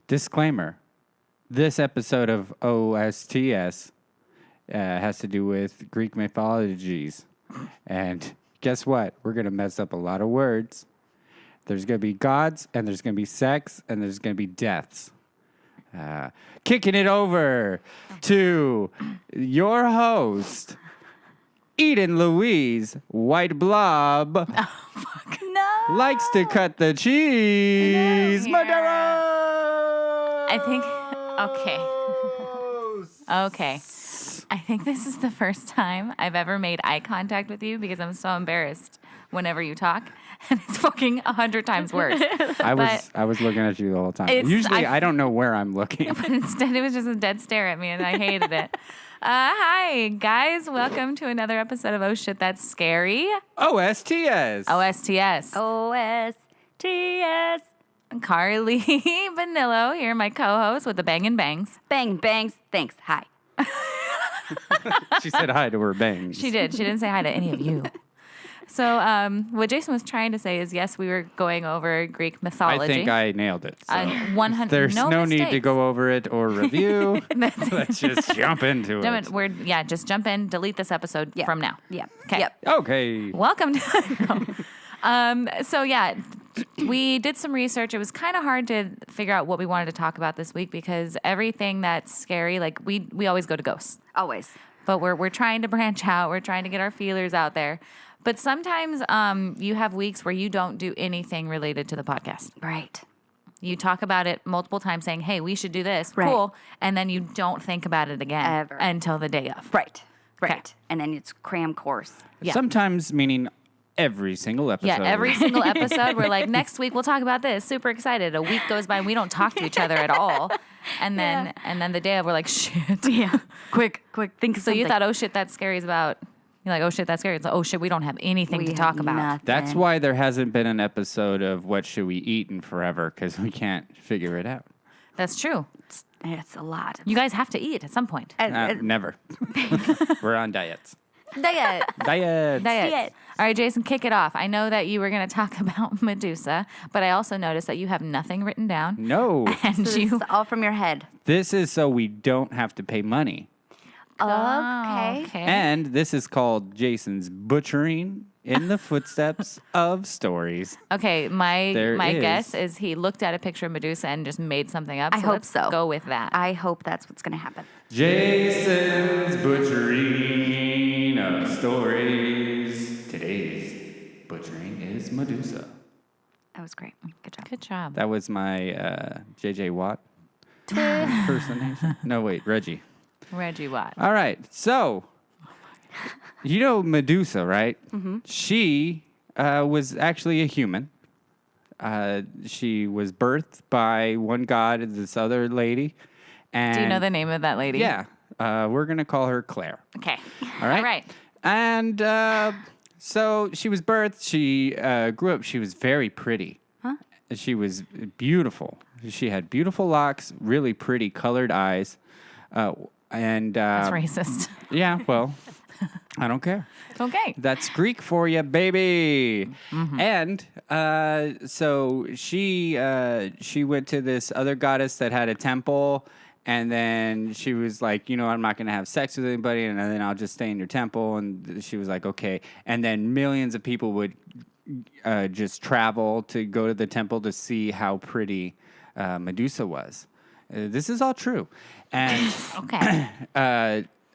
Disclaimer. This episode of OSTS has to do with Greek mythologies. And guess what? We're going to mess up a lot of words. There's going to be gods, and there's going to be sex, and there's going to be deaths. Kicking it over to your host, Eden Louise White Blob. Oh, fuck. No. Likes to cut the cheese. Madara! I think, okay. I think this is the first time I've ever made eye contact with you because I'm so embarrassed whenever you talk. And it's fucking 100 times worse. I was looking at you the whole time. Usually I don't know where I'm looking. But instead it was just a dead stare at me and I hated it. Hi, guys. Welcome to another episode of Oh Shit, That's Scary. OSTS. OSTS. Carli Vanillo here, my co-host with the Bang and Bangs. Bang, bangs. Thanks. Hi. She said hi to her bangs. She did. She didn't say hi to any of you. So what Jason was trying to say is, yes, we were going over Greek mythology. I think I nailed it. So. 100. There's no need to mistakes. go over it or review. Let's just jump into it. Just jump in, delete this episode from now. Yep. Okay. Yep. Okay. Welcome to. We did some research. It was kind of hard to figure out what we wanted to talk about this week because everything that's scary, like we always go to ghosts. Always. But we're trying to branch out. We're trying to get our feelers out there. But sometimes you have weeks where you don't do anything related to the podcast. Right. You talk about it multiple times saying, hey, we should do this. Right. Cool. And then you don't think about it again. Ever. Until the day of. Right. Right. Okay. And then it's cram course. Yeah. Sometimes meaning every single episode. Yeah, every single episode, we're like, next week we'll talk about this. Super excited. A week goes by and we don't talk to each other at all. And then the day of, we're like, shit. Yeah. Quick. Think of So something. you thought, oh shit, that's scary is about... You're like, oh shit, that's scary. It's like, oh shit, we don't have anything to talk about. Nothing. That's why there hasn't been an episode of What Should We Eat in forever, because we can't figure it out. That's true. It's a lot. You guys have to eat at some point. Never. We're on diets. Diet. Diet. All right, Jason, kick it off. I know that you were going to talk about Medusa, but I also noticed that you have nothing written down. No. And So this you... is all from your head. This is so we don't have to pay money. Okay. And this is called Jason's Butchering in the Footsteps of Stories. Okay, my There is. guess is he looked at a picture of Medusa and just made something up. I hope let's so. Go with that. I hope that's what's going to happen. Jason's Butchering of Stories. Today's butchering is Medusa. That was great. Good job. Good job. That was my J.J. Watt impersonation. No, wait, Reggie. Reggie Watt. All right, so you know Medusa, right? Mm-hmm. She was actually a human. She was birthed by one god and this other lady. And Do you know the name of that lady? Yeah, we're gonna call her Claire. Okay. All right. All right. And so she was birthed. She grew up. She was very pretty. Huh? She was beautiful. She had beautiful locks, really pretty colored eyes. And That's racist. yeah, well, I don't care. Okay. That's Greek for you, baby. Mm-hmm. And so she went to this other goddess that had a temple, and then she was like, you know, I'm not going to have sex with anybody, and then I'll just stay in your temple. And she was like, okay. And then millions of people would just travel to go to the temple to see how pretty Medusa was. This is all true. And Okay.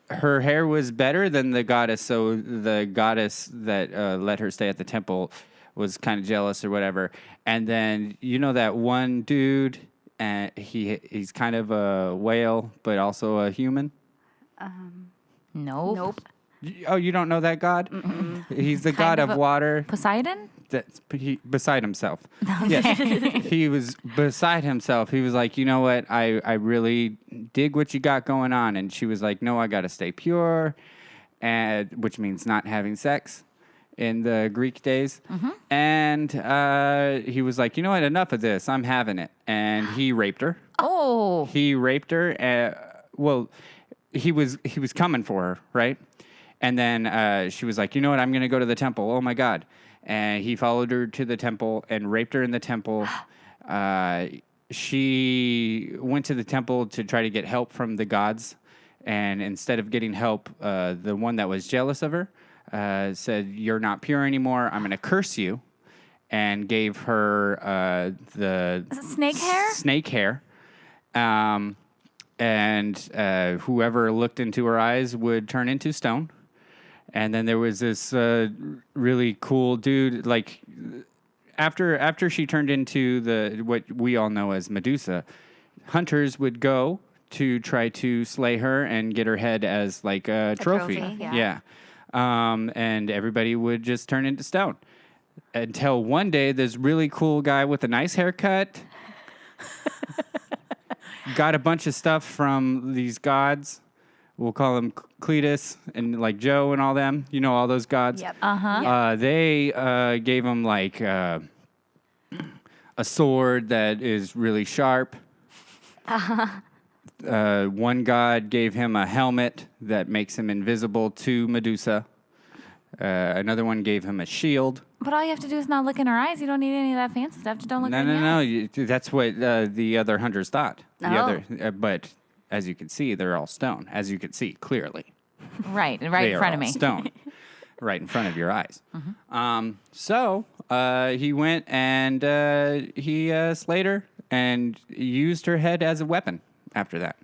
her hair was better than the goddess, so the goddess that let her stay at the temple was kind of jealous or whatever. And then, you know that one dude, he's kind of a whale, but also a human? Nope. Oh, you don't know that god? He's the god of water. Poseidon? That's beside himself. Yes, he was beside himself. He was like, you know what? I really dig what you got going on. And she was like, no, I got to stay pure, which means not having sex in the Greek days. Mm-hmm. And he was like, you know what? Enough of this. I'm having it. And he raped her. Oh. He raped her. Well, he was coming for her, right? And then she was like, you know what? I'm going to go to the temple. Oh, my God. And he followed her to the temple and raped her in the temple. she went to the temple to try to get help from the gods. And instead of getting help, the one that was jealous of her said, "You're not pure anymore. I'm going to curse you," and gave her the Is it snake hair? Snake hair. And whoever looked into her eyes would turn into stone. And then there was this really cool dude, like after she turned into what we all know as Medusa, hunters would go to try to slay her and get her head as like a trophy. yeah. And everybody would just turn into stone. Until one day, this really cool guy with a nice haircut got a bunch of stuff from these gods. We'll call them Cletus and like Joe and all them. You know, all those gods. Yep. They gave him like a sword that is really sharp. One god gave him a helmet that makes him invisible to Medusa. Another one gave him a shield. But all you have to do is not look in her eyes. You don't need any of that fancy stuff. Just don't look No, in the eyes. That's what the other hunters thought. Oh. But as you can see, they're all stone. As you can see clearly, Right they in are front of all me. stone, right in front of your eyes. So he went and he slayed her and used her head as a weapon. After that,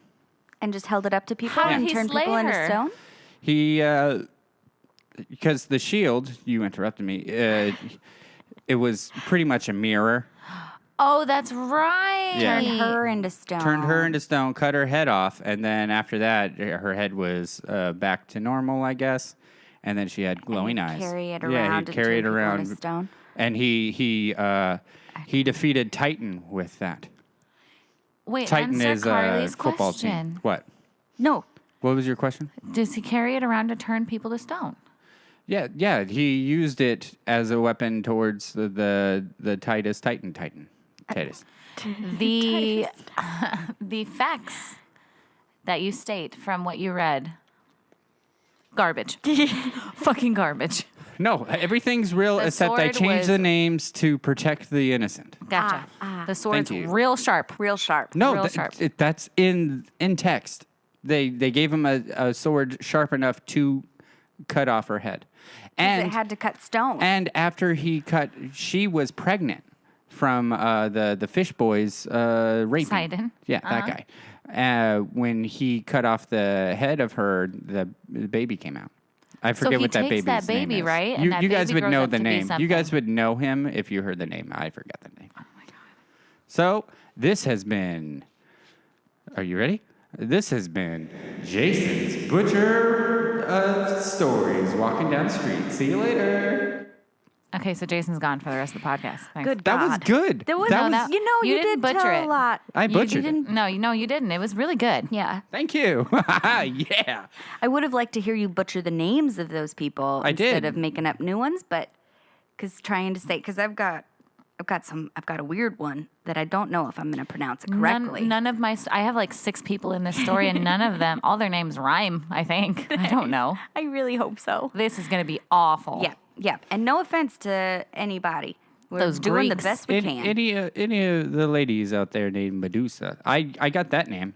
And just held it up to people How did and he turned slay people into her? stone? he because the shield. You interrupted me. It was pretty much a mirror. Oh, that's right. Yeah. Turned her into stone. Turned her into stone, cut her head off, and then after that, her head was back to normal, I guess. And then she had glowing eyes. Carry it Yeah, around he'd and carry it turn people around. into stone. And he defeated Titan with that. Wait, Titan answer is a Carly's football question. team. What? No. What was your question? Does he carry it around to turn people to stone? Yeah. He used it as a weapon towards the Titus. Titus. The the facts that you state from what you read, garbage. Fucking garbage. No, everything's real The except I sword changed was- the names to protect the innocent. Gotcha. The sword's you. real sharp. Real sharp. No, Real sharp. That's in text. They gave him a sword sharp enough to cut off her head, 'Cause and it had to cut stone. and after he cut, she was pregnant from the fish boys raping. Poseidon. Yeah, that guy. When he cut off the head of her, the baby came out. I forget he what that takes baby's that name baby, is. right? And You, that you guys baby would grows know up the to be name. You guys something. would know him if you heard the name. I forgot the name. Oh my god. So this has been. Are you ready? This has been Jason's Butcher of Stories walking down the street. See you later. Okay, so Jason's gone for the rest of the podcast. Thanks. Good That was God. good. There was, That was- you know, you you, didn't did butcher tell it. a lot. I You butchered it. didn't- No, you didn't. It was really good. Yeah. Thank you. Yeah. I would have liked to hear you butcher the names of those people I instead did. of making up new ones, but because I've got a weird one that I don't know if I'm going to pronounce it correctly. None of my. I have like 6 people in this story, and none of them, all their names rhyme. I think. I don't know. I really hope so. This is gonna be awful. Yeah. And no offense to anybody. We're Those doing the Greeks. best we can. Any of the ladies out there named Medusa? I got that name.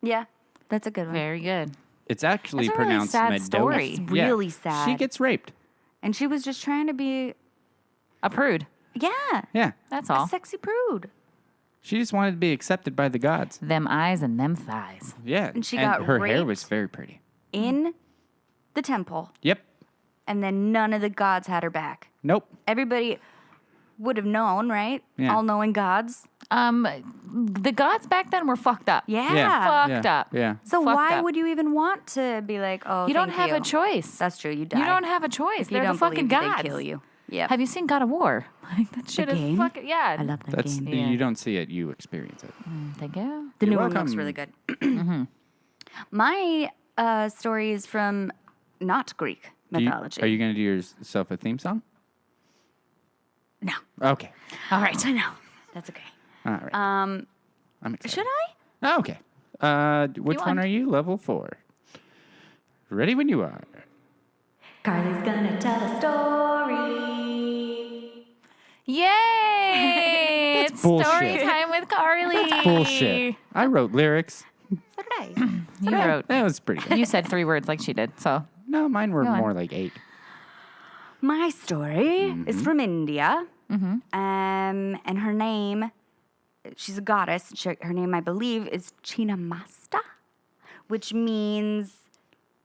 Yeah, that's a good one. Very good. It's actually That's a really pronounced sad Medusa. story. It's really sad. She gets raped. And she was just trying to be, A prude. yeah, Yeah. That's a all. sexy prude. She just wanted to be accepted by the gods. Them eyes and them thighs. Yeah. And she got her hair raped. was very pretty. In the temple, Yep. and then none of the gods had her back. Nope. Everybody would have known, right? Yeah. All knowing gods. The gods back then were fucked up. Yeah. Yeah. Fucked yeah. up. Yeah. So Fucked why up. would you even want to be like, oh, You don't thank have you. a choice. That's true. You die. You don't have a choice. If you They're don't the fucking believe gods. They kill you. Yeah. Have you seen God of War? Like that shit is game? fucking yeah. I love that That's game. Yeah. you don't see it, you experience it. Thank you. The You're new one looks welcome. really good. My story is from not Greek mythology. Are you going to do yourself a theme song? No. Okay. All right. I know. That's okay. All right. I'm excited. Should I? Oh, okay. Which one want. are you? Level 4. Ready when you are. Carly's gonna tell a story. Yay! It's Bullshit. Story time with Carli. Bullshit. I wrote lyrics. So did I. You wrote. That was pretty good. You said 3 words like she did. So No, mine were Go on. more like 8. My story is from India. And her name, she's a goddess. Her name, I believe, is Chinnamasta, which means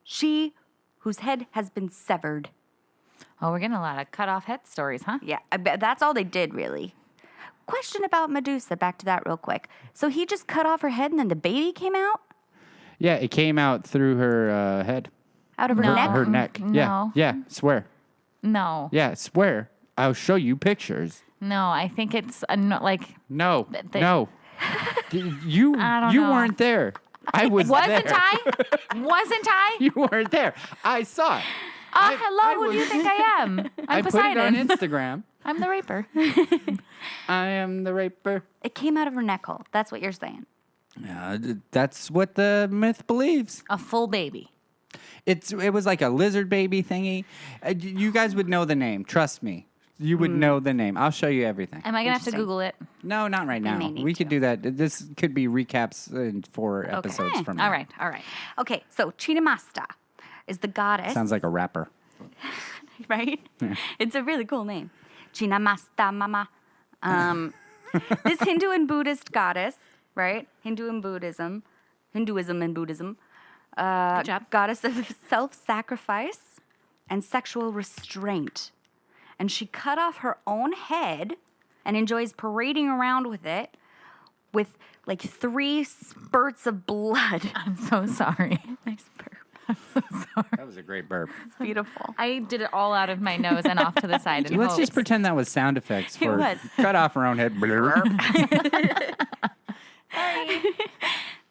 she whose head has been severed. oh, we're getting a lot of cut off head stories, huh? Yeah, I bet that's all they did, really. Question about Medusa, back to that real quick. So he just cut off her head and then the baby came out? Yeah, it came out through her head. Out of her No. neck? Her neck. Yeah. No. Yeah. Swear. No, Yeah. Swear. I'll show you pictures. no. I think it's like No. They- No. You I don't you know. weren't there. I was wasn't there. I? Wasn't I? You weren't there. I saw it. Hello. Who do you was- think I am? I'm I Poseidon. put it on Instagram. I'm the raper. I am the raper. It came out of her neck hole. That's what you're saying. That's what the myth believes. A full baby. It was like a lizard baby thingy. You guys would know the name. Trust me. You would know the name. I'll show you everything. Am I gonna have to Interesting. Google it? No, not right now. may need We could to. do that. This could be recaps in 4 episodes from now. All right. All right. Okay, so Chinnamasta is the goddess. Sounds like a rapper. Right? It's a really cool name. Chinnamasta Mama. This Hindu and Buddhist goddess, right? Hinduism and Buddhism. Good job. Goddess of self-sacrifice and sexual restraint. And she cut off her own head and enjoys parading around with it with like 3 spurts of blood. I'm so sorry. Nice burp. That was a great burp. It's beautiful. I did it all out of my nose and off to the side. in Let's just hopes. pretend that was sound effects for was. cut off her own head.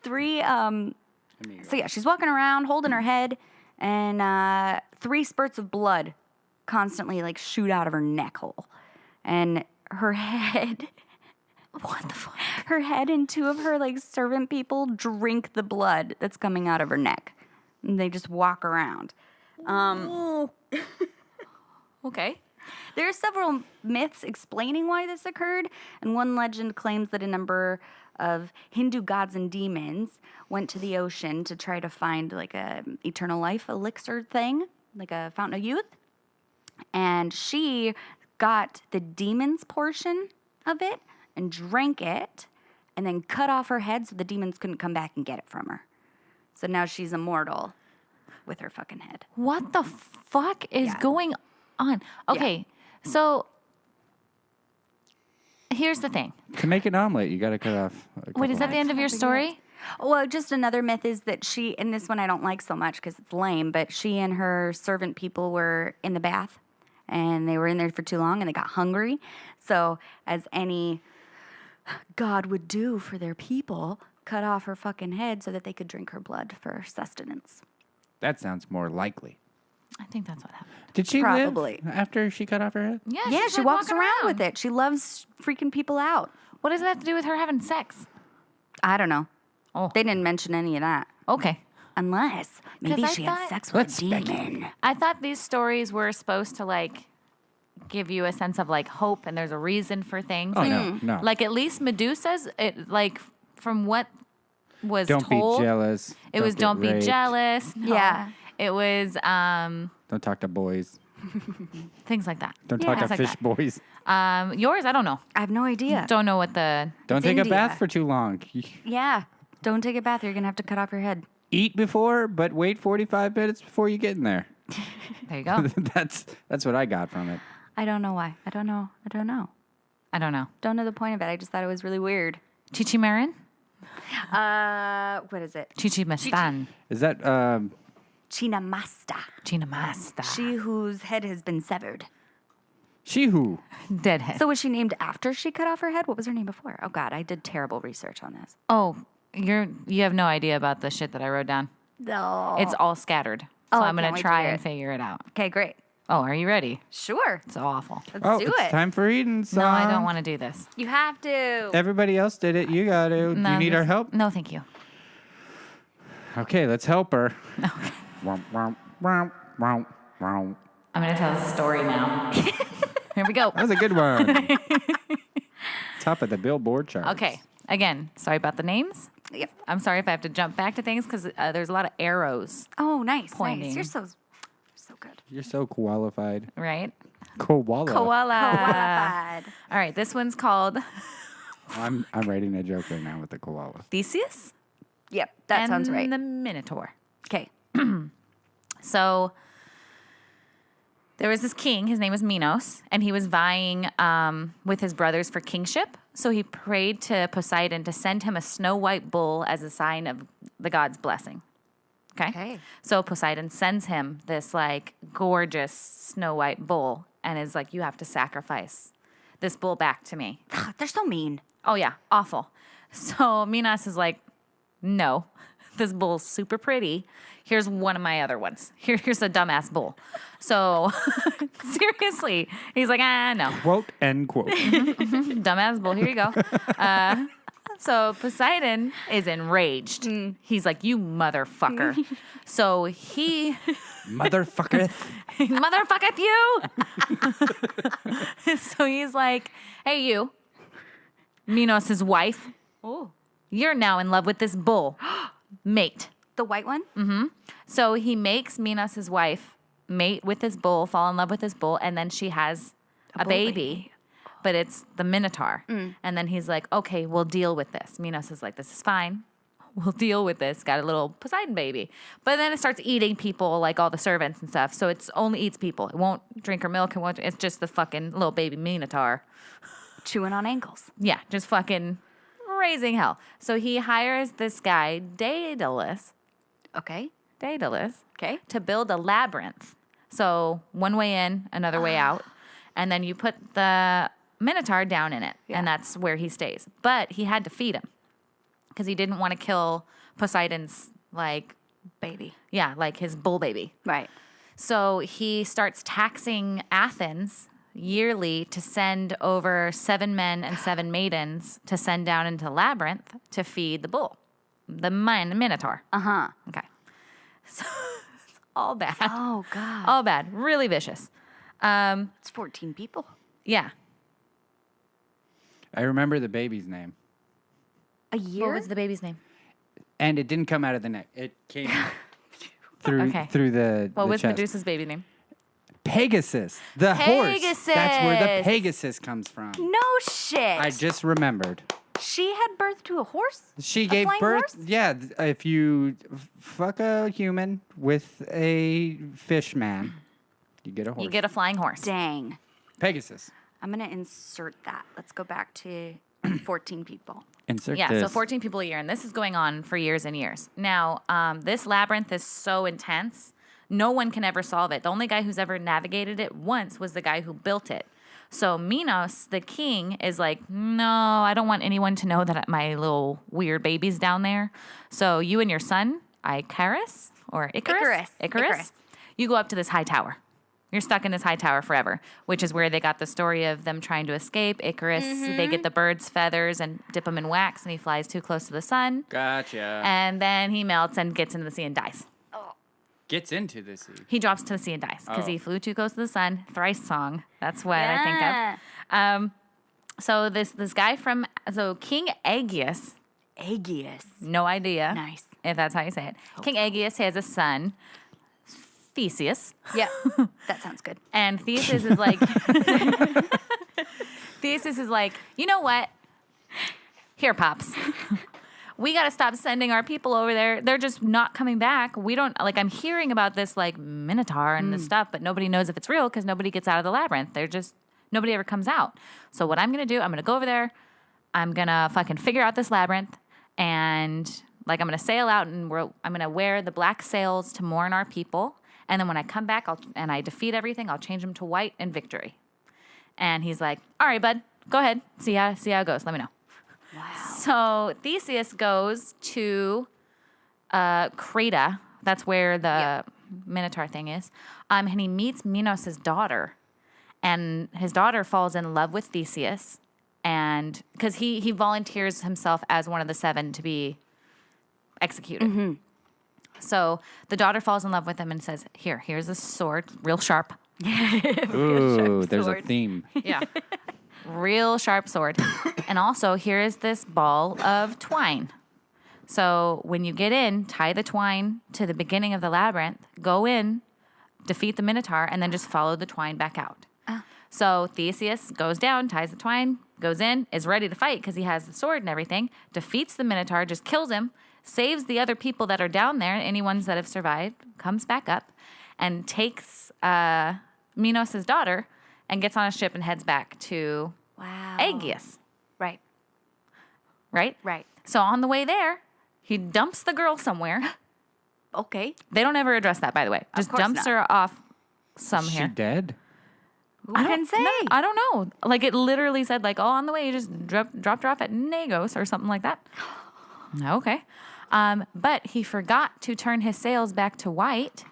Three, so yeah, she's walking around holding her head, and 3 spurts of blood constantly like shoot out of her neck hole. And her head, What the fuck? her head and 2 of her like servant people drink the blood that's coming out of her neck. And they just walk around. Okay. There are several myths explaining why this occurred, and one legend claims that a number of Hindu gods and demons went to the ocean to try to find like a eternal life elixir thing, like a fountain of youth. And she got the demon's portion of it and drank it and then cut off her head so the demons couldn't come back and get it from her. So now she's immortal with her fucking head. What the fuck is Yeah. going on? Okay, so here's the thing. To make an omelet, you got to cut off. Wait, is that the end of your story? Well, just another myth is that she, and this one I don't like so much because it's lame, but she and her servant people were in the bath and they were in there for too long and they got hungry. So, as any god would do for their people, cut off her fucking head so that they could drink her blood for sustenance. That sounds more likely. I think that's what happened. Did she Probably. live after she cut off her head? Yeah, Yeah, she's she like walks walking around with it. She loves freaking people out. What does that have to do with her having sex? I don't know. Oh. They didn't mention any of that. Okay. Unless maybe 'Cause I she had thought- sex with Let's a demon. I thought these stories were supposed to like give you a sense of like hope and there's a reason for things. Oh, like, no. like at least Medusa's it like from what was Don't told. be jealous. It was get don't be raped. jealous. No. Yeah. It was Don't talk to boys. things like that. Don't talk to Things like fish boys. that. Yours, I don't know. I have no idea. Don't know what the Don't It's take India. a bath for too long. Yeah. Don't take a bath. You're going to have to cut off your head. Eat before, but wait 45 minutes before you get in there. there you go. that's what I got from it. I don't know why. I don't know. I don't know. Don't know the point of it. I just thought it was really weird. Chichi Marin? What is it? Chichi Mastan. Is that Chinnamasta. China Masta. She whose head has been severed. she who? Deadhead. So was she named after she cut off her head? What was her name before? Oh God, I did terrible research on this. Oh, you have no idea about the shit that I wrote down. No. It's all scattered. So Oh, I I'm going can't to wait to try hear and it. figure it out. Okay, great. Oh, are you ready? Sure. It's awful. Let's Oh, do it's it. time for eating No, I song. don't want to do this. You have to. Everybody else did it. You got to. Do No, you need our this- help? No, thank you. Okay, let's help her. Okay. Womp, womp, womp, womp, womp. I'm going to tell a story now. Here we go. That was a good one. top of the Billboard charts. Okay. Again, sorry about the names. Yep. I'm sorry if I have to jump back to things because there's a lot of arrows, Oh, nice. Pointing. Nice. You're so good. You're so qualified. right? Koala. Koala. Qualified. All right. This one's called I'm writing a joke right now with the koala. Theseus. Yep, that and sounds right. the Minotaur. Okay. So there was this king, his name was Minos, and he was vying with his brothers for kingship. So he prayed to Poseidon to send him a snow white bull as a sign of the god's blessing. Okay? So Poseidon sends him this like gorgeous snow white bull and is like, you have to sacrifice this bull back to me. They're so mean. Oh, yeah, awful. So Minos is like, no, this bull's super pretty. Here's one of my other ones. Here's a dumbass bull. So seriously, he's like, no. Quote, end quote. Dumbass bull, here you go. So Poseidon is enraged. He's like, you motherfucker. So he Motherfucker. motherfucketh you. So he's like, hey, you, Minos' wife. Oh, you're now in love with this bull. Mate. The white one? So he makes Minos' wife mate with this bull, fall in love with this bull, and then she has a bull baby, baby. but it's the Minotaur. And then he's like, okay, we'll deal with this. Minos is like, this is fine. We'll deal with this. Got a little Poseidon baby. But then it starts eating people, like all the servants and stuff. So it only eats people. It won't drink her milk. It's just the fucking little baby Minotaur. Chewing on ankles. Yeah, just fucking raising hell. So he hires this guy, Daedalus, Okay. Okay. to build a labyrinth. So one way in, another way out. And then you put the Minotaur down in it. Yeah. And that's where he stays. But he had to feed him because he didn't want to kill Poseidon's, like, Baby. yeah, like his bull baby. Right. So he starts taxing Athens yearly to send over 7 men and 7 maidens to send down into the labyrinth to feed the bull, the Minotaur. Uh-huh. Okay. So it's all bad. Oh, God. All bad. Really vicious. It's 14 people. Yeah. I remember the baby's name. A year? What was the baby's name? And it didn't come out of the neck. It came through Okay. through the What the was chest. Medusa's baby name? Pegasus. The horse. That's where the Pegasus. Pegasus comes from. No shit. I just remembered. She had birth to a horse? She A gave flying birth. horse? Yeah, if you fuck a human with a fish man, you get a horse. You get a flying horse. Dang. Pegasus. I'm going to insert that. Let's go back to 14 people. Insert Yeah, this. so 14 people a year, and this is going on for years and years. Now, this labyrinth is so intense, no one can ever solve it. The only guy who's ever navigated it once was the guy who built it. So Minos, the king, is like, no, I don't want anyone to know that my little weird baby's down there. So you and your son, Icarus, or Icarus? Icarus. You go up to this high tower. You're stuck in this high tower forever, which is where they got the story of them trying to escape. Icarus, they get the bird's feathers and dip them in wax, and he flies too close to the sun. Gotcha. And then he melts and gets into the sea and dies. Gets into the sea. He drops to the sea and dies because Oh. he flew too close to the sun. Thrice song. That's what I think of. So this guy so King Aegeus, Aegeus. no idea Nice. if that's how you say it. King Aegeus has a son, Theseus. Yeah, that sounds good. And Theseus is like, you know what? Here, Pops. We got to stop sending our people over there. They're just not coming back. We don't, like, I'm hearing about this, like, Minotaur and this stuff, but nobody knows if it's real because nobody gets out of the labyrinth. Nobody ever comes out. So what I'm going to do, I'm going to go over there. I'm going to fucking figure out this labyrinth. And, like, I'm going to sail out and I'm going to wear the black sails to mourn our people. And then when I come back and I defeat everything, I'll change them to white and victory. And he's like, all right, bud, go ahead. See how it goes. Let me know. Wow. So Theseus goes to Creta. That's where the Minotaur thing is. And he meets Minos' daughter. And his daughter falls in love with Theseus. And because he volunteers himself as one of the 7 to be executed. So the daughter falls in love with him and says, here's a sword, real sharp. Ooh, there's a sword. theme. Yeah. real sharp sword. And also, here is this ball of twine. So when you get in, tie the twine to the beginning of the labyrinth, go in, defeat the Minotaur, and then just follow the twine back out. So Theseus goes down, ties the twine, goes in, is ready to fight because he has the sword and everything, defeats the Minotaur, just kills him, saves the other people that are down there, any ones that have survived, comes back up, and takes Minos' daughter and gets on a ship and heads back to Wow. Aegeus. Right. Right? Right. So on the way there, he dumps the girl somewhere. Okay. They don't ever address that, by the way. Just course dumps not. her off She somewhere. dead? Who can say? No, I don't know. Like it literally said, like, oh, on the way, you just dropped her off at Negos or something like that. Okay. But he forgot to turn his sails back to white.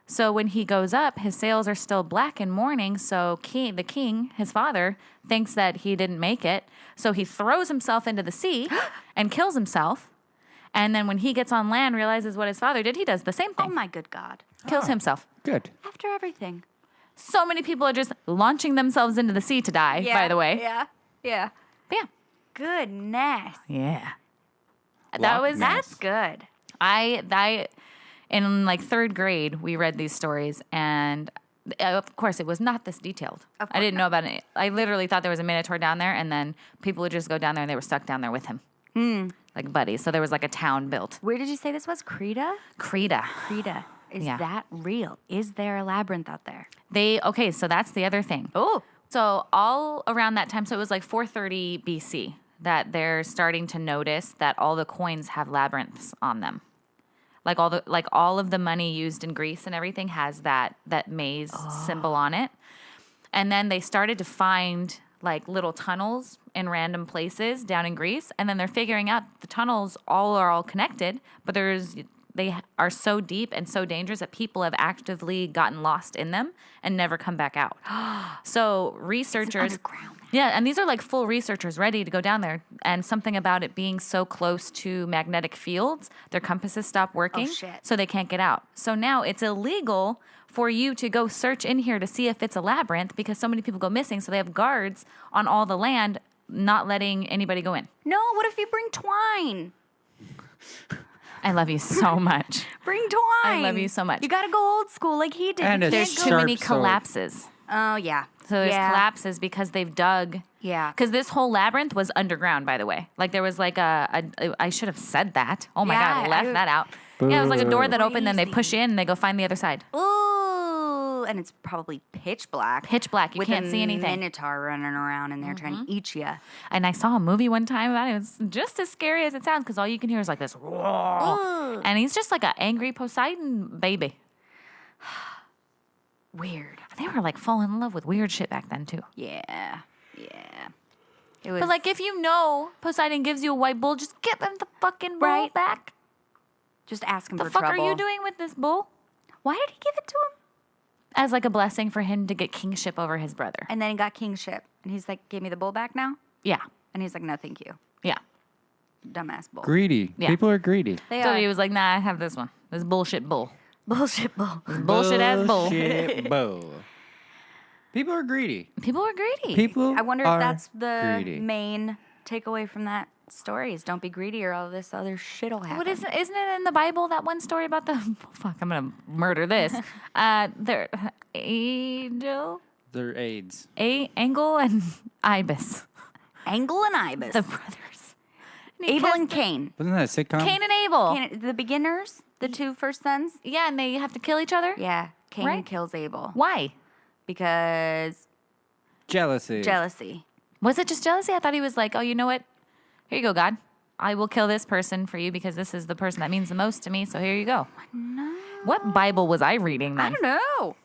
So when he goes up, his sails are still black and mourning. So the king, his father, thinks that he didn't make it. So he throws himself into the sea and kills himself. And then when he gets on land, realizes what his father did, he does the same Oh thing. my good God. Kills himself. Good. After everything. So many people are just launching themselves into the sea to die, by the way. Yeah. Yeah. But yeah. Goodness. Yeah. Loch That's good. I in like third grade we read these stories, and of course it was not this detailed. Of I didn't know about it. I literally thought there was a Minotaur down there, and then people would just go down there and they were stuck down there with him. Like buddies. So there was like a town built. Where did you say this was? Creta? Creta. Creta. Is Yeah. that real? Is there a labyrinth out there? Okay, so that's the other thing. Oh. So all around that time, so it was like 430 BC that they're starting to notice that all the coins have labyrinths on them. Like all of the money used in Greece and everything has that maze symbol on it. And then they started to find like little tunnels in random places down in Greece, and then they're figuring out the tunnels are all connected, but they are so deep and so dangerous that people have actively gotten lost in them and never come back out. So researchers, underground. yeah, and these are like full researchers ready to go down there. And something about it being so close to magnetic fields, their compasses stop working, shit. so they can't get out. So now it's illegal for you to go search in here to see if it's a labyrinth because so many people go missing. So they have guards on all the land not letting anybody go in. No, what if you bring twine? I love you so much. Bring twine. I love you so much. You gotta go old school like he did. And You a can't There's go- too sharp many sword. collapses. Oh yeah. So there's yeah. collapses because they've dug. Yeah. Because this whole labyrinth was underground, by the way. Like there was like I should have said that. Oh my Yeah, God, I left I- that out. Yeah, it was like a door Boo. that opened, then they Crazy. push in and they go find the other side. Ooh, and it's probably pitch black. Pitch black. You with can't a see anything. Minotaur running around in there trying to eat you. And I saw a movie one time about it. It's just as scary as it sounds because all you can hear is like this roar. And he's just like an angry Poseidon baby. Weird. They were like falling in love with weird shit back then too. Yeah. Yeah. It was But like if you know Poseidon gives you a white bull, just give him the fucking bull Right. back. just ask him The for fuck trouble. are you doing with this bull? Why did he give it to him? As like a blessing for him to get kingship over his brother. And then he got kingship, and he's like, "Give me the bull back now." Yeah. And he's like, "No, thank you, Yeah. dumbass bull." Greedy. Yeah. People are greedy. They So are he was like, nah, I have this one. This bullshit bull. bullshit bull. Bullshit ass bull. Bullshit bull. People are greedy. People are greedy. People I wonder if are that's the greedy. main takeaway from that story is don't be greedy or all this other shit will happen. What isn't it in the Bible that one story about the fuck? I'm gonna murder this. They're angel, They're AIDS. Angle and Ibis, Angle and Ibis. the brothers. And he Abel kissed and Cain. Wasn't that a sitcom? Cain and Abel. The beginners, the two first sons. Yeah, and they have to kill each other. Yeah, Cain Right. kills Abel Why? because Jealousy. jealousy. Was it just jealousy? I thought he was like, oh, you know what? Here you go, God. I will kill this person for you because this is the person that means the most to me. So here you go. No. What Bible was I reading I then? don't know. No,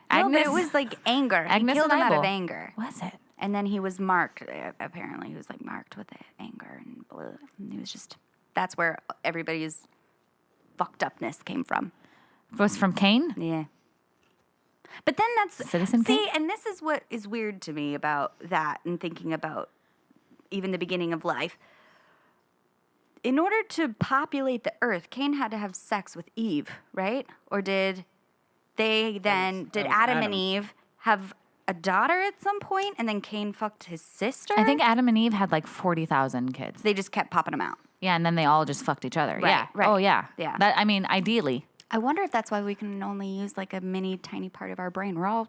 but Agnes- it was like anger. Agnes he killed and him out of Abel. anger. Was it? And then he was marked, apparently. He was like marked with anger and blue. And he was just, that's where everybody's fucked upness came from. Was from Cain? Yeah. But then that's, Citizen see, Kane? and this is what is weird to me about that and thinking about even the beginning of life. In order to populate the earth, Cain had to have sex with Eve, right? Or did they then, did that was Adam Adam. and Eve have a daughter at some point, and then Cain fucked his sister. I think Adam and Eve had like 40,000 kids. they just kept popping them out. Yeah, and then they all just fucked each other. Right, Yeah. right. Oh, yeah. Yeah. That, I mean, ideally. I wonder if that's why we can only use like a mini tiny part of our brain. We're all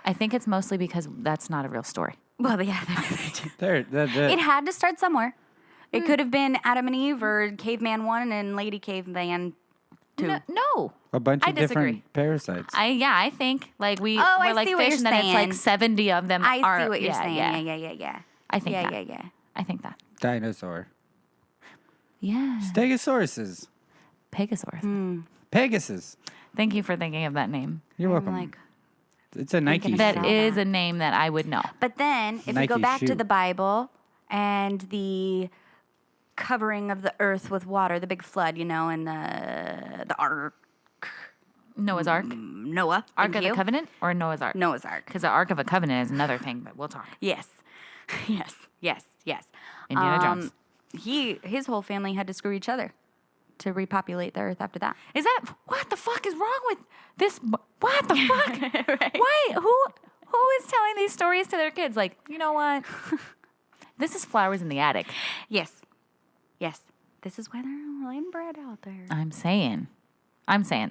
I think it's mostly because that's not a real story. well, yeah. It had to start somewhere. It could have been Adam and Eve or Caveman 1 and Lady Caveman 2. No. A bunch I of disagree. different parasites. I think like we're I like see what fish, you're and then it's like saying. 70 of them I are. see what you're saying. Yeah. Yeah. I think Yeah, that. yeah. I think that. Dinosaur. Yeah. Stegosauruses. Pegasaurus. Pegasus. Thank you for thinking of that name. You're welcome. Like, It's a Nike Thinking That shoe. about is a name that I would know. but then if we go Nike back shoe. to the Bible and the covering of the earth with water, the big flood, and the ark, Noah's Ark. Noah, Ark thank of the you. Covenant or Noah's Ark? Noah's Ark. Because the Ark of a Covenant is another thing, but we'll talk. Yes, yes. Indiana Jones. His whole family had to screw each other to repopulate the earth after that. Is that what the fuck is wrong with this? What the fuck? Why? Who is telling these stories to their kids? Like, you know what? This is flowers in the attic. Yes. This is why they're laying bread out there. I'm saying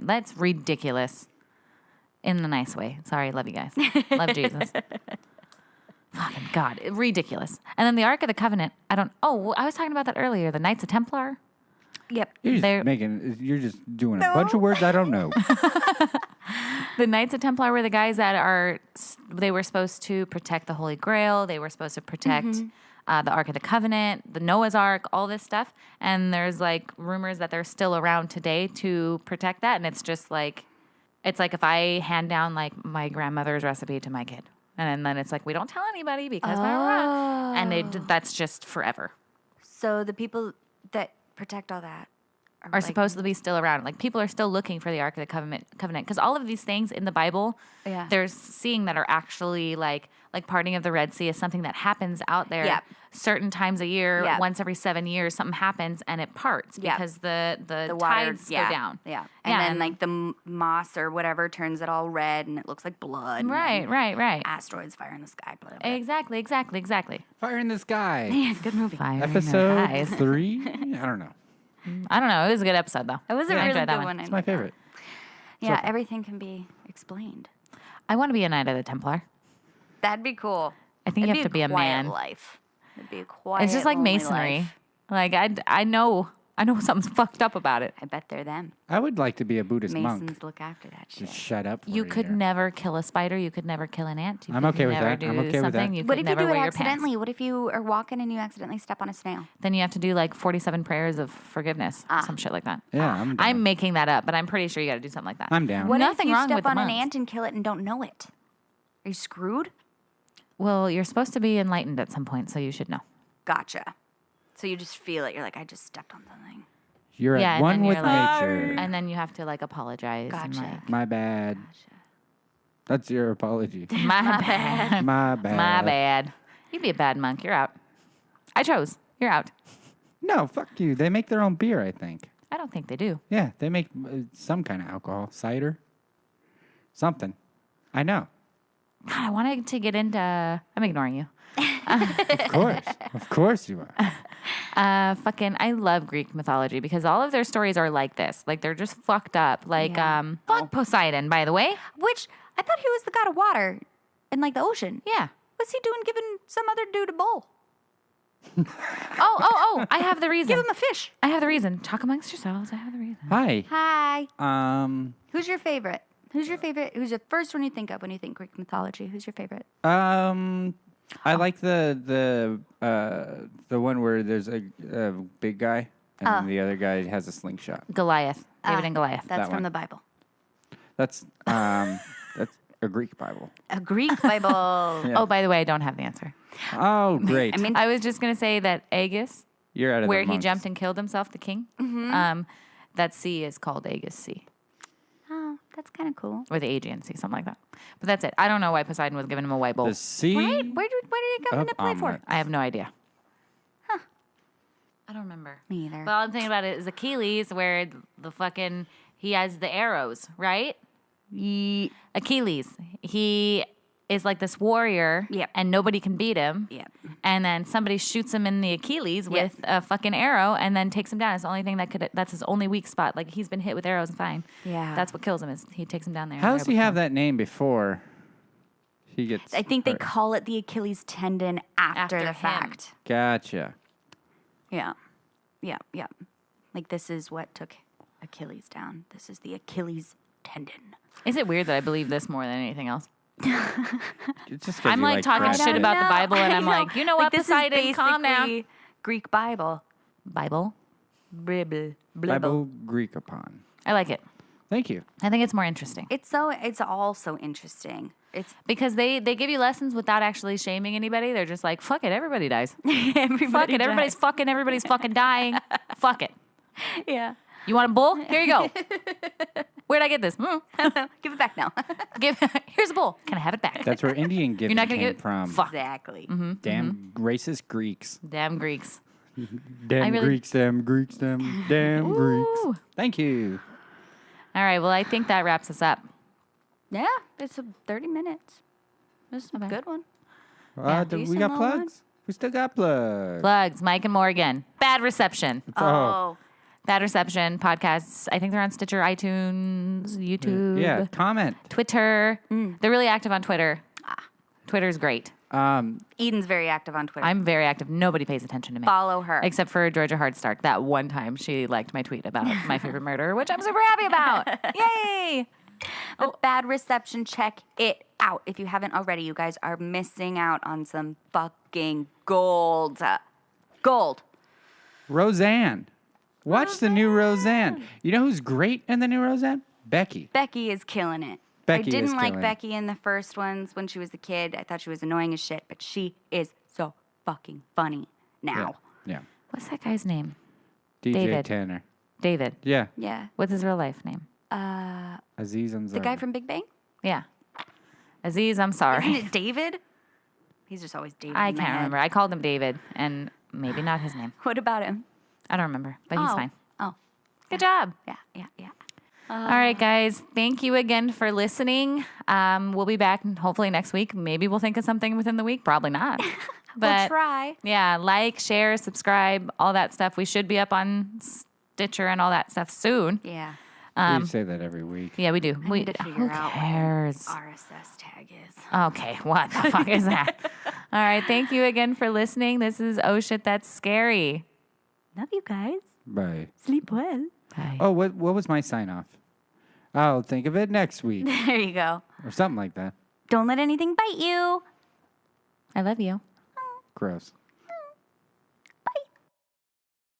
that's ridiculous. In the nice way. Sorry, love you guys. Love Jesus. Fucking God, ridiculous. And then the Ark of the Covenant. I was talking about that earlier. The Knights of Templar. Yep. You're just doing a bunch of words I don't know. The Knights of Templar were the guys that they were supposed to protect the Holy Grail. They were supposed to protect the Ark of the Covenant, the Noah's Ark, all this stuff. And there's like rumors that they're still around today to protect that. And it's just like, it's like if I hand down like my grandmother's recipe to my kid. And then it's like, we don't tell anybody because blah, blah, blah. And that's just forever. So the people that protect all that Are like, supposed to be still around. Like people are still looking for the Ark of the Covenant because all of these things in the Bible, Yeah. they're seeing that are actually like parting of the Red Sea is something that happens out there Yep. certain times a year, Yep. once every 7 years, something happens and it parts Yep. because the the water, tides yeah, go down. Yeah. Yeah, And then and- like the moss or whatever turns it all red and it looks like blood. and Right, then right. Asteroids, fire in the sky, blah, blah, blah. Exactly. Fire in the Sky. Man, good movie. Fire in their Episode eyes. 3? I don't know. I don't know. It was a good episode though. It was a I really enjoyed good that one. It's my favorite. Yeah, everything can be explained. I want to be a Knight of the Templar. That'd be cool. I think you It'd have to be a quiet man. Life. It'd be a quiet. It's just like lonely masonry. life. Like I know something's fucked up about it. I bet they're them. I would like to be a Buddhist Masons monk. look after that shit. Just shut up. You for a could year. never kill a spider. You could never kill an ant. You I'm could okay with never that. Do I'm okay with that. something. You What could if you never do it wear your pants. accidentally? What if you are walking and you accidentally step on a snail? Then you have to do like 47 prayers of forgiveness, some shit like that. Yeah, I'm down. I'm making that up, but I'm pretty sure you got to do something like that. I'm down. What Nothing if you wrong step with the on an monks. ant and kill it and don't know it? Are you screwed? Well, you're supposed to be enlightened at some point, so you should know. Gotcha. So you just feel it. You're like, I just stepped on something. You're Yeah, at and one then with you're like- nature. And then you have to like apologize. Gotcha. And, like, My bad. That's your apology. my bad. My bad. My bad. You'd be a bad monk. You're out. I chose. You're out. No, fuck you. They make their own beer, I think. I don't think they do. Yeah, they make some kind of alcohol. Cider. Something. I know. God, I wanted to get into. I'm ignoring you. Of course. Of course you are. I love Greek mythology because all of their stories are like this. Like they're just fucked up. Like, Yeah. fuck Poseidon, by the way. Which I thought he was the god of water in like the ocean. Yeah. What's he doing giving some other dude a bowl? Oh, I have the reason. Give him a fish. I have the reason. Talk amongst yourselves. I have the reason. Hi. Hi. Who's your favorite? Who's the first one you think of when you think Greek mythology? Who's your favorite? I like the one where there's a big guy and then the other guy has a slingshot. Goliath. David and Goliath. That's that from one. the Bible. That's a Greek Bible. A Greek Bible. Yeah. Oh, by the way, I don't have the answer. Oh, great. I mean, I was just going to say that Aegis, You're out of where the he monks. jumped and killed himself, the king, that sea is called Aegis Sea. oh, that's kind of cool. Or the Aegean Sea, something like that. But that's it. I don't know why Poseidon was giving him a white bowl. The sea. Right? Where did it come into play for? omelet. I have no idea. I don't remember. Me either. But all I'm thinking about it is Achilles, where he has the arrows, right? Achilles. He is like this warrior, Yep. and nobody can beat him. Yep. And then somebody shoots him in the Achilles Yep. with a fucking arrow, and then takes him down. It's the only thing that's his only weak spot. Like he's been hit with arrows and fine. Yeah. That's what kills him. Is he takes him down there. How and does they're he able to have kill him. that name before he gets? I think they hurt? call it the Achilles tendon after the him. fact. Gotcha. Yeah. Yeah. Yeah. Like this is what took Achilles down. This is the Achilles tendon. Is it weird that I believe this more than anything else? It's just 'cause I'm you like talking crap shit shit. about the No, Bible, and I I'm know. like, you know what, this is Poseidon, calm down. basically Greek Bible. Bible. Blibble. Bible Greek upon. I like it. Thank you. I think it's more interesting It's all so interesting. It's because they give you lessons without actually shaming anybody. They're just like, fuck it, everybody dies. everybody. Fuck it, everybody's fucking dying. Fuck it. Yeah. You want a bull? Here you go. Where'd I get this? Give it back now. Here's a bull. Can I have it back? That's where Indian You're giving not gonna came get from. Fuck. Exactly. Damn racist Greeks. Damn Greeks. Damn really- Greeks, damn Greeks, damn Greeks. Ooh. Thank you. All right. Well, I think that wraps us up. Yeah, it's 30 minutes. This is a good one. We decent got little plugs? one. We still got plugs. Plugs. Mike and Morgan. Bad reception. Oh. Bad reception podcasts. I think they're on Stitcher, iTunes, YouTube, Yeah, comment. Twitter. They're really active on Twitter. Twitter's great. Eden's very active on Twitter. I'm very active. Nobody pays attention to me. Follow her. Except for Georgia Hardstark. That one time she liked my tweet about my favorite murder, which I'm super happy about. Yay! But Bad Reception, check it out. If you haven't already, you guys are missing out on some fucking gold. Gold. Roseanne. Watch the new Roseanne. You know who's great in the new Roseanne? Becky. Becky is killing it. Becky I didn't is like killing it. Becky in the first ones when she was a kid. I thought she was annoying as shit, but she is so fucking funny now. Yeah. What's that guy's name? DJ David. Tanner. David. Yeah. Yeah. What's his real life name? Aziz Ansari. The guy from Big Bang? Yeah. Aziz, I'm sorry. Isn't it David? He's just always David. I in my can't head. remember. I called him David, and maybe not his name. What about him? I don't remember, but he's fine. Oh. Good job. Yeah. All right, guys. Thank you again for listening. We'll be back hopefully next week. Maybe we'll think of something within the week. Probably not. We'll But try. yeah, like, share, subscribe, all that stuff. We should be up on Stitcher and all that stuff soon. Yeah. We say that every week. Yeah, we do. I need to figure Who out cares? what RSS tag is. Okay, what the fuck is that? All right, thank you again for listening. This is Oh Shit, That's Scary. Love you guys. Bye. Sleep well. Bye. Oh, what was my sign off? I'll think of it next week There you go. or something like that. Don't let anything bite you. I love you. Gross.